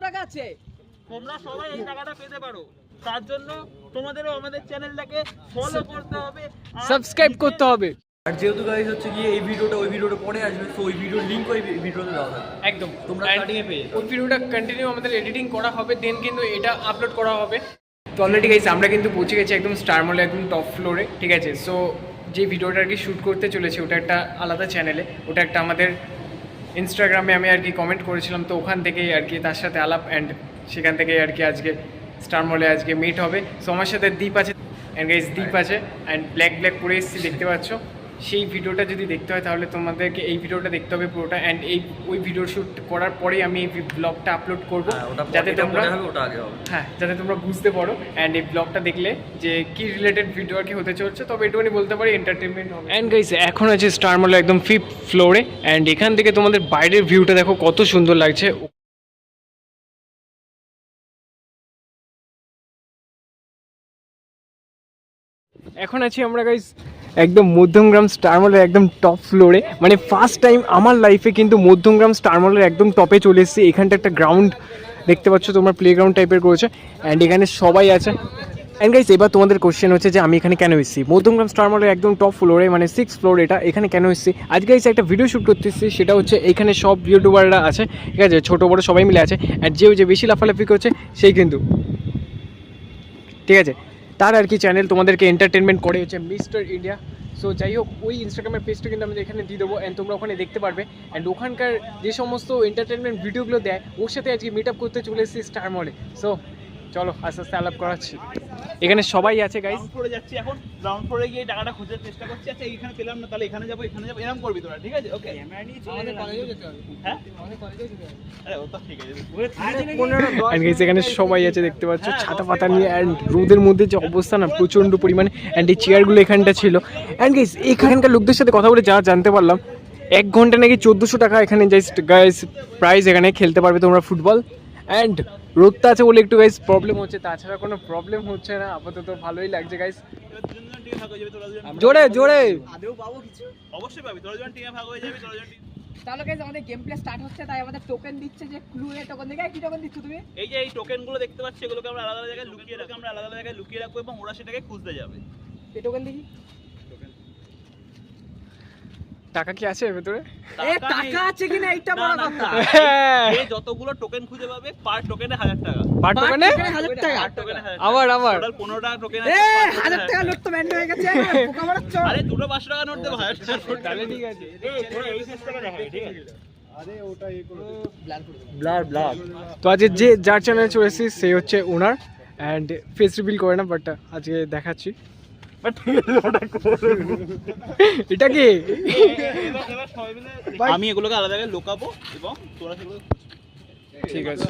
টাকা আছে, তোমরা সবাই এই টাকাটা পেতে পারো। তার জন্য তোমাদেরও আমাদের চ্যানেলটাকে ফলো করতে হবে, সাবস্ক্রাইব করতে হবে। আর যেহেতু গাইস হচ্ছে কি এই ভিডিওটা ওই ভিডিওটা পরে আসবে, তো ওই ভিডিওর লিংক ওই ভিডিওতে দেওয়া থাকবে, একদম তোমরা স্টার্টিং এ পেয়ে যাবে। ওই ভিডিওটা কন্টিনিউ আমাদের এডিটিং করা হবে, দেন কিন্তু এটা আপলোড করা হবে। তো অলরেডি গাইস আমরা কিন্তু পৌঁছে গেছি একদম স্টার মলে, একদম টপ ফ্লোরে, ঠিক আছে। সো যে ভিডিওটা আর কি শ্যুট করতে চলেছি ওটা একটা আলাদা চ্যানেলে, ওটা একটা আমাদের ইনস্টাগ্রামে আমি আর কি কমেন্ট করেছিলাম, তো ওখান থেকেই আর কি তার সাথে আলাপ, অ্যান্ড সেখান থেকে আর কি আজকে স্টার মলে আজকে মিট হবে। সো আমার সাথে দীপ আছে, অ্যান্ড গাইস দীপ আছে, অ্যান্ড ব্ল্যাক পরে এসেছি দেখতে পাচ্ছ। সেই ভিডিওটা যদি দেখতে হয় তাহলে তোমাদেরকে এই ভিডিওটা দেখতে হবে পুরোটা, অ্যান্ড ওই ভিডিও শ্যুট করার পরেই আমি এই ব্লগটা আপলোড করবো, যাতে তোমরা যাতে তোমরা বুঝতে পারো, অ্যান্ড এই ব্লগটা দেখলে যে কি রিলেটেড ভিডিও আর কি হতে চলছে। তবে এটুকুনি বলতে পারি এন্টারটেনমেন্ট হবে। অ্যান্ড গাইস এখন আছে স্টার মলে একদম 5th ফ্লোরে, অ্যান্ড এখান থেকে তোমাদের বাইরের ভিউটা দেখো কত সুন্দর লাগছে। এখন আছি আমরা গাইস একদম মধ্যমগ্রাম স্টার মলের একদম টপ ফ্লোরে, মানে ফার্স্ট টাইম আমার লাইফে কিন্তু মধ্যমগ্রাম স্টার মলের একদম টপে চলে এসেছি। এখানটা একটা গ্রাউন্ড দেখতে পাচ্ছ তোমরা, প্লেগ্রাউন্ড টাইপের করেছে, অ্যান্ড এখানে সবাই আছে। অ্যান্ড গাইস এবার তোমাদের কোশ্চেন হচ্ছে যে আমি এখানে কেন এসেছি মধ্যমগ্রাম স্টার মলের একদম টপ ফ্লোরে, মানে 6th ফ্লোর, এটা এখানে কেন এসেছি আজকে গাইস একটা ভিডিও শ্যুট করতে এসেছি। সেটা হচ্ছে এখানে সব ইউটিউবাররা আছে, ঠিক আছে, ছোটো বড়ো সবাই মিলে আছে, অ্যান্ড যে বেশি লাফালাফি করছে সেই কিন্তু, ঠিক আছে, তার আর কি চ্যানেল তোমাদেরকে এন্টারটেনমেন্ট করে হচ্ছে মিস্টার ইন্ডিয়া। সো যাই হোক ওই ইনস্টাগ্রামের পেজটা কিন্তু আমি এখানে দিয়ে দেবো, অ্যান্ড তোমরা ওখানে দেখতে পারবে। অ্যান্ড ওখানকার যে সমস্ত এন্টারটেনমেন্ট ভিডিওগুলো দেয় ওর সাথে আজকে মিট আপ করতে চলে এসেছি স্টার মলে। সো চলো আস্তে আস্তে আলাপ করাচ্ছি, এখানে সবাই আছে গাইস। গ্রাউন্ড ফ্লোরে যাচ্ছি, এখন গ্রাউন্ড ফ্লোরে গিয়ে টাকাটা খোঁজার চেষ্টা করছি। আচ্ছা এখানে পেলাম না, তাহলে এখানে যাবো এরকম করবি তোরা, ঠিক আছে? ওকে, আমাদের কলেজেও যেতে হবে। হ্যাঁ আমাদের কলেজেও যেতে হবে। আরে ও তো ঠিক আছে। অ্যান্ড গাইস এখানে সবাই আছে দেখতে পাচ্ছ ছাতা পাতা নিয়ে, অ্যান্ড রোদের মধ্যে যে অবস্থা না প্রচণ্ড পরিমাণে, অ্যান্ড এই চেয়ারগুলো এখানটা ছিল। অ্যান্ড গাইস এখানকার লোকদের সাথে কথা বলে যা জানতে পারলাম 1 ঘন্টা নাকি 1400 টাকা এখানে জাস্ট গাইস প্রাইস, এখানে খেলতে পারবে তোমরা ফুটবল। অ্যান্ড রোদটা আছে বলে একটু গাইস প্রবলেম হচ্ছে, তাছাড়া কোনো প্রবলেম হচ্ছে না, আপাতত ভালোই লাগছে গাইস। জোরে জোরে আদেও পাবো কিছু, অবশ্যই পাবি। তোরা যখন টিমে ভাগ হয়ে যাবি, তোরা যখন তাহলে গাইস আমাদের গেম প্লে স্টার্ট হচ্ছে, তাই আমাদের টোকেন দিচ্ছে, যে ক্লু এর টোকেন দেখে কি টোকেন দিচ্ছ তুমি? এই যে এই টোকেনগুলো দেখতে পাচ্ছ, এগুলোকে আমরা আলাদা আলাদা জায়গায় লুকিয়ে রাখবো, এবং ওরা সেটাকে খুঁজতে যাবে। এই টোকেন দেখি। টাকা কি আছে ভেতরে? এ টাকা আছে কিনা এইটা বড় কথা। যে যতগুলো টোকেন খুঁজে পাবে পার টোকেনে 1000 টাকা। পার টোকেনে 1000 টাকা। পার টোকেনে 1000 টাকা। আবার টোটাল 15 টাকা টোকেন আছে। এ 1000 টাকা নোট তো ব্যান্ড হয়ে গেছে, পোকা মারাচ্ছ। আরে দুটো 500 টাকা নোট দেবো, 1000 টাকা নোট। তাহলে ঠিক আছে। এই সিস্টেমে দেখাই, ঠিক আছে? ব্লার তো আজকে যে যার চ্যানেলে চলে এসেছি সে হচ্ছে ওনার, অ্যান্ড ফেস রিভিল করে না, বাট আজকে দেখাচ্ছি। এটা কি? এবার সবাই মিলে আমি এগুলোকে আলাদা জায়গায় লুকাবো, এবং তোরা সেগুলো ঠিক আছে।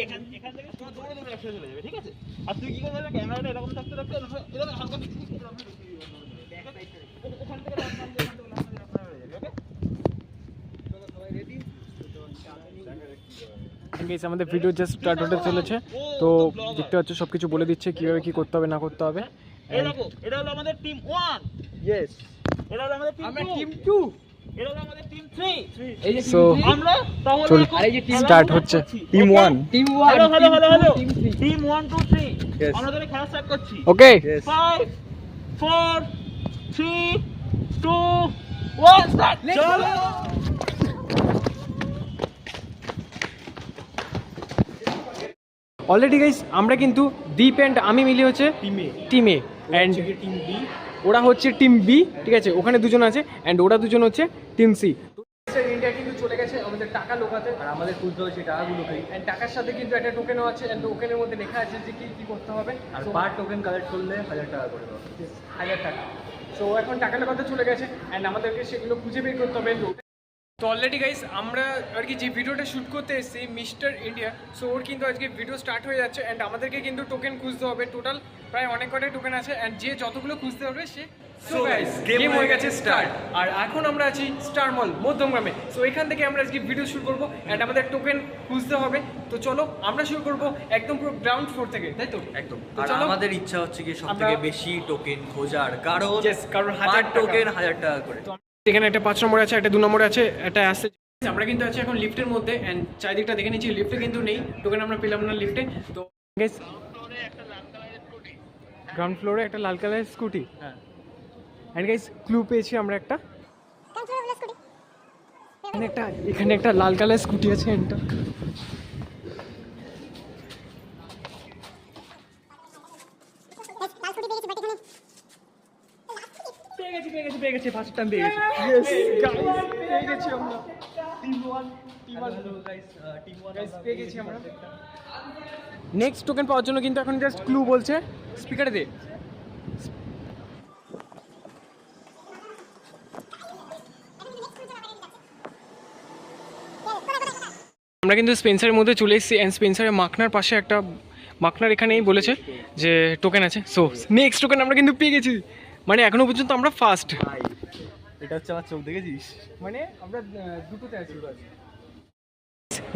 এখান থেকে তোরা দৌড়ে দৌড়ে একসাথে চলে যাবে, ঠিক আছে? আর তুই কি করবি, ক্যামেরাটা এরকম থাকতে থাকতে এরকম হালকা পিছিয়ে দিবি, ওখান থেকে ওখান থেকে গাইস আমাদের ভিডিও জাস্ট স্টার্ট হতে চলেছে, তো দেখতে পাচ্ছ সব কিছু বলে দিচ্ছে কীভাবে কী করতে হবে না করতে হবে। এই দেখো, এটা হলো আমাদের টিম 1, ইয়েস, এটা হলো আমাদের টিম 2, আমরা টিম 2, এটা হলো আমাদের টিম 3। এই যে সো আমরা তাহলে চল আর এই যে টিম স্টার্ট হচ্ছে। Team 1 team 1, hello hello hello hello, team 3। Team 1 2 3 Yes. আমরা তাহলে খেলা স্টার্ট করছি। ওকে 5 4 3 2 1 স্টার্ট। চলো অলরেডি গাইস আমরা কিন্তু দীপ অ্যান্ড আমি মিলে হচ্ছে টিমে, অ্যান্ড টিম বি, ওরা হচ্ছে টিম বি, ঠিক আছে, ওখানে দুজন আছে, অ্যান্ড ওরা দুজন হচ্ছে টিম সি। ইন্ডিয়া কিন্তু চলে গেছে আমাদের টাকা লোকাতে, আর আমাদের খুঁজতে হচ্ছে টাকাগুলোকে, অ্যান্ড টাকার সাথে কিন্তু একটা টোকেনও আছে, অ্যান্ড টোকেনের মধ্যে লেখা আছে যে কি করতে হবে, আর পার টোকেন কালেক্ট করলে 1000 টাকা করে দেবো। 1000 টাকা। সো এখন টাকা লোকাতে চলে গেছে, অ্যান্ড আমাদেরকে সেগুলো খুঁজে বের করতে হবে। তো অলরেডি গাইস আমরা আর কি যে ভিডিওটা শ্যুট করতে এসেছি মিস্টার ইন্ডিয়া, সো ওর কিন্তু আজকে ভিডিও স্টার্ট হয়ে যাচ্ছে, অ্যান্ড আমাদেরকে কিন্তু টোকেন খুঁজতে হবে। টোটাল প্রায় অনেক কটাই টোকেন আছে, অ্যান্ড যে যতগুলো খুঁজতে হবে সে সো গাইস গেম হয়ে গেছে স্টার্ট। আর এখন আমরা আছি স্টার মল মধ্যমগ্রামে, সো এখান থেকে আমরা আজকে ভিডিও শুরু করবো, অ্যান্ড আমাদের টোকেন খুঁজতে হবে। তো চলো আমরা শুরু করবো একদম পুরো গ্রাউন্ড ফ্লোর থেকে, তাই তো? একদম। তো আর চলো। আমাদের ইচ্ছা হচ্ছে কি সবথেকে বেশি টোকেন খোঁজার, কারণ কারণ 1000 টোকেন 1000 টাকা করে। এখানে একটা 5 নম্বরে আছে, একটা 2 নম্বরে আছে, একটা আসছে আমরা কিন্তু আছি এখন লিফটের মধ্যে অ্যান্ড চারিদিকটা দেখে নিচ্ছি, লিফটে কিন্তু নেই, টোকেন আমরা পেলাম না লিফটে। তো গ্রাউন্ড ফ্লোরে একটা লাল কালারের স্কুটি, হ্যাঁ অ্যান্ড গাইস ক্লু পেয়েছি আমরা একটা, এখানে একটা লাল কালার স্কুটি আছে। এটা পেয়ে গেছি ফার্স্ট টাইম পেয়ে গেছি। পেয়ে গেছি আমরা, পেয়ে গেছি আমরা। নেক্সট টোকেন পাওয়ার জন্য কিন্তু এখন জাস্ট ক্লু বলছে, স্পিকারে দে। আমরা কিন্তু স্পেন্সারের মধ্যে চলে এসেছি, অ্যান্ড স্পেন্সারের মাখনার পাশে একটা, মাখনার এখানেই বলেছে যে টোকেন আছে। সো নেক্সট টোকেন আমরা কিন্তু পেয়ে গেছি, মানে এখনো পর্যন্ত আমরা ফার্স্ট। এটা হচ্ছে আমার চোখ, দেখেছিস? মানে আমরা দুটোতে আছি।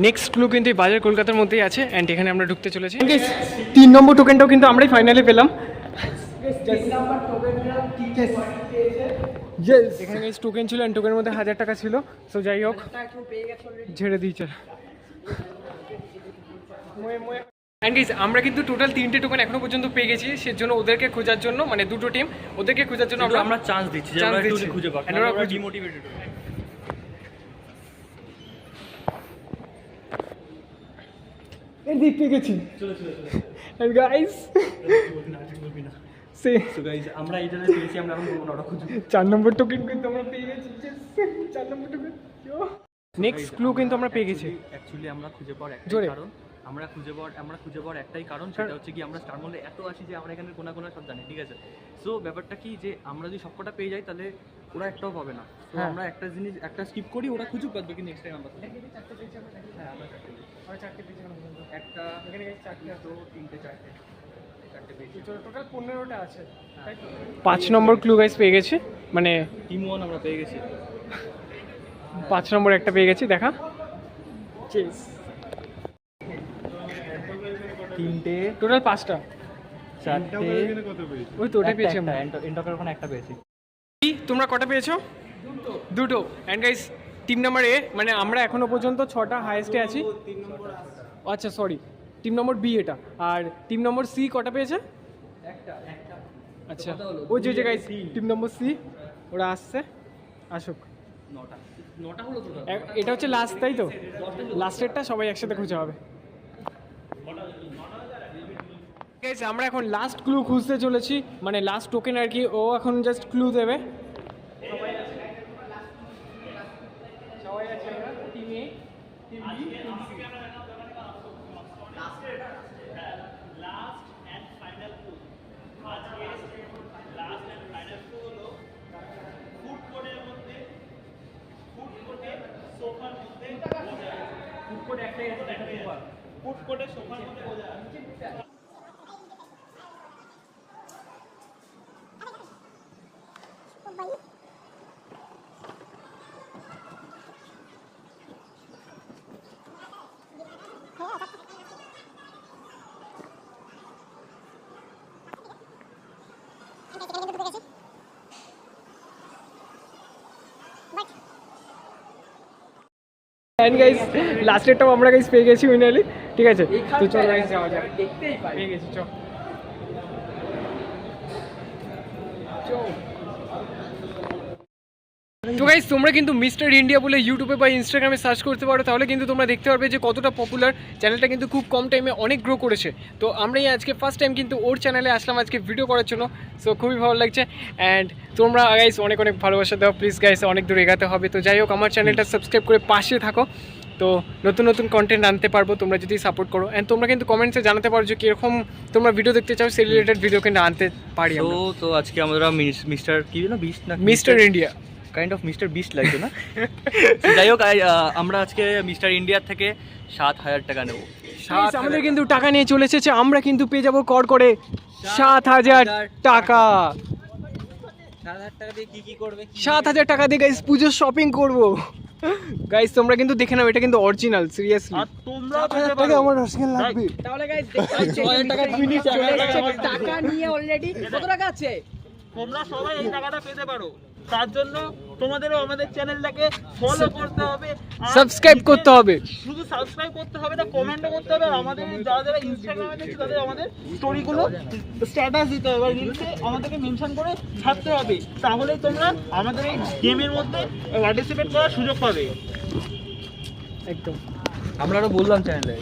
নেক্সট ক্লু কিন্তু এই বাজার কলকাতার মধ্যেই আছে, অ্যান্ড এখানে আমরা ঢুকতে চলেছি। 3 নম্বর টোকেনটাও কিন্তু আমরাই ফাইনালি পেলাম। এখানে টোকেন ছিল, অ্যান্ড টোকেনের মধ্যে 1000 টাকা ছিল। সো যাই হোক, ঝেড়ে দিয়েছে। অ্যান্ড গাইস আমরা কিন্তু টোটাল 3টে টোকেন এখনো পর্যন্ত পেয়ে গেছি, সেজন্য ওদেরকে খোঁজার জন্য, মানে দুটো টিম, ওদেরকে খোঁজার জন্য আমরা চান্স দিচ্ছি যে আমরা একটু খুঁজে পাবো, আমরা ডিমোটিভেটেড। এদিক পেয়ে গেছি। অ্যান্ড গাইস সো গাইস আমরা এইটা পেয়েছি, আমরা এখন বলবো না, ওটা খুঁজে। 4 নম্বর টোকেন কিন্তু আমরা পেয়ে গেছি। 4 নম্বর টোকেন। নেক্সট ক্লু কিন্তু আমরা পেয়ে গেছি। অ্যাকচুয়ালি আমরা খুঁজে পাওয়ার একটাই জোরে। কারণ, আমরা খুঁজে পাওয়ার একটাই কারণ, সেটা হচ্ছে কি আমরা স্টার মলে এত আসি যে আমরা এখানে কোনা কোনা সব জানি, ঠিক আছে? সো ব্যাপারটা কি যে আমরা যদি সবকটা পেয়ে যাই তাহলে ওরা একটাও পাবে না। তো হ্যাঁ। আমরা একটা জিনিস একটা স্কিপ করি, ওরা খুঁজুক, বাদ বাকি নেক্সট টাইম আমরা হ্যাঁ আমরা চারটে পেয়েছি। একটা এখানে 4টে, তো 3টে 4টে পেয়েছি, টোটাল 15টা আছে। 5 নম্বর ক্লু গাইস পেয়ে গেছি, মানে টিম 1 আমরা পেয়ে গেছি। 5 নম্বর একটা পেয়ে গেছি, দেখা। 3টে টোটাল 5টা, 4টে, ওই তো ওটাই পেয়েছি আমরা। এন্ডকার ওখানে একটা পেয়েছি। তোমরা কটা পেয়েছো? দুটো। And guys team number A, মানে আমরা এখনো পর্যন্ত 6টা হাইয়েস্টে আছি। আচ্ছা সরি, টিম নম্বর বি এটা। আর টিম নম্বর সি কটা পেয়েছে? আচ্ছা ওই যে গাইস টিম নম্বর সি, ওরা আসছে, আসুক। 9টা হলো টোটাল। এটা হচ্ছে লাস্ট, তাই তো? লাস্টেরটা সবাই একসাথে খুঁজে হবে। গাইস আমরা এখন লাস্ট ক্লু খুঁজতে চলেছি, মানে লাস্ট টোকেন আর কি। ও এখন জাস্ট ক্লু দেবে। সবাই আছে, team A, team B, team C. Food কোর্টের সোফার মধ্যে বোঝা এন্ড গাইস লাস্টেরটাও আমরা গাইস পেয়ে গেছি উইনারলি, ঠিক আছে? তো চল গাইস যাওয়া যাক, দেখতেই পাই। পেয়ে গেছি, চল। তো গাইস তোমরা কিন্তু মিস্টার ইন্ডিয়া বলে ইউটিউবে বা ইনস্টাগ্রামে সার্চ করতে পারো, তাহলে কিন্তু তোমরা দেখতে পারবে যে কতটা পপুলার চ্যানেলটা, কিন্তু খুব কম টাইমে অনেক গ্রো করেছে। তো আমরাই আজকে ফার্স্ট টাইম কিন্তু ওর চ্যানেলে আসলাম আজকে ভিডিও করার জন্য। সো খুবই ভালো লাগছে, অ্যান্ড তোমরা গাইস অনেক অনেক ভালোবাসা দাও প্লিজ গাইস, অনেক দূর এগাতে হবে। তো যাই হোক, আমার চ্যানেলটা সাবস্ক্রাইব করে পাশে থাকো, তো নতুন নতুন কন্টেন্ট আনতে পারবো তোমরা যদি সাপোর্ট করো। অ্যান্ড তোমরা কিন্তু কমেন্টসে জানাতে পারো যে কীরকম তোমরা ভিডিও দেখতে চাও, সেই রিলেটেড ভিডিও কিন্তু আনতে পারি আমরা। তো আজকে আমরা মিস্টার কি না বিস্ট না mister India kind of mister beast লাগছে না? যাই হোক, আমরা আজকে মিস্টার ইন্ডিয়ার থেকে 7000 টাকা নেব। Guys, আমাদের কিন্তু টাকা নিয়ে চলে এসেছে, আমরা কিন্তু পেয়ে যাবো কর করে 7000 টাকা। 7000 টাকা দিয়ে কি করবে? 7000 টাকা দিয়ে গাইস পুজোর শপিং করবো। গাইস তোমরা কিন্তু দেখে নাও, এটা কিন্তু অরিজিনাল, সিরিয়াসলি। আর তোমরা টাকা আমার রসগোল্লা লাগবে। তাহলে গাইস দেখতে পাচ্ছেন 6000 টাকা চলে এসেছে, টাকা নিয়ে অলরেডি। কত টাকা আছে? তোমরা সবাই এই টাকাটা পেতে পারো। তার জন্য তোমাদেরও আমাদের চ্যানেলটাকে ফলো করতে হবে, আর সাবস্ক্রাইব করতে হবে। শুধু সাবস্ক্রাইব করতে হবে না, কমেন্টও করতে হবে। আর আমাদের যারা যারা ইনস্টাগ্রামে দেখছে তাদের আমাদের স্টোরিগুলো স্ট্যাটাস দিতে হবে, আর রিলসে আমাদেরকে মেনশন করে ছাড়তে হবে, তাহলেই তোমরা আমাদের এই গেমের মধ্যে পার্টিসিপেট করার সুযোগ পাবে। একদম। আমরা আরো বললাম চ্যানেলে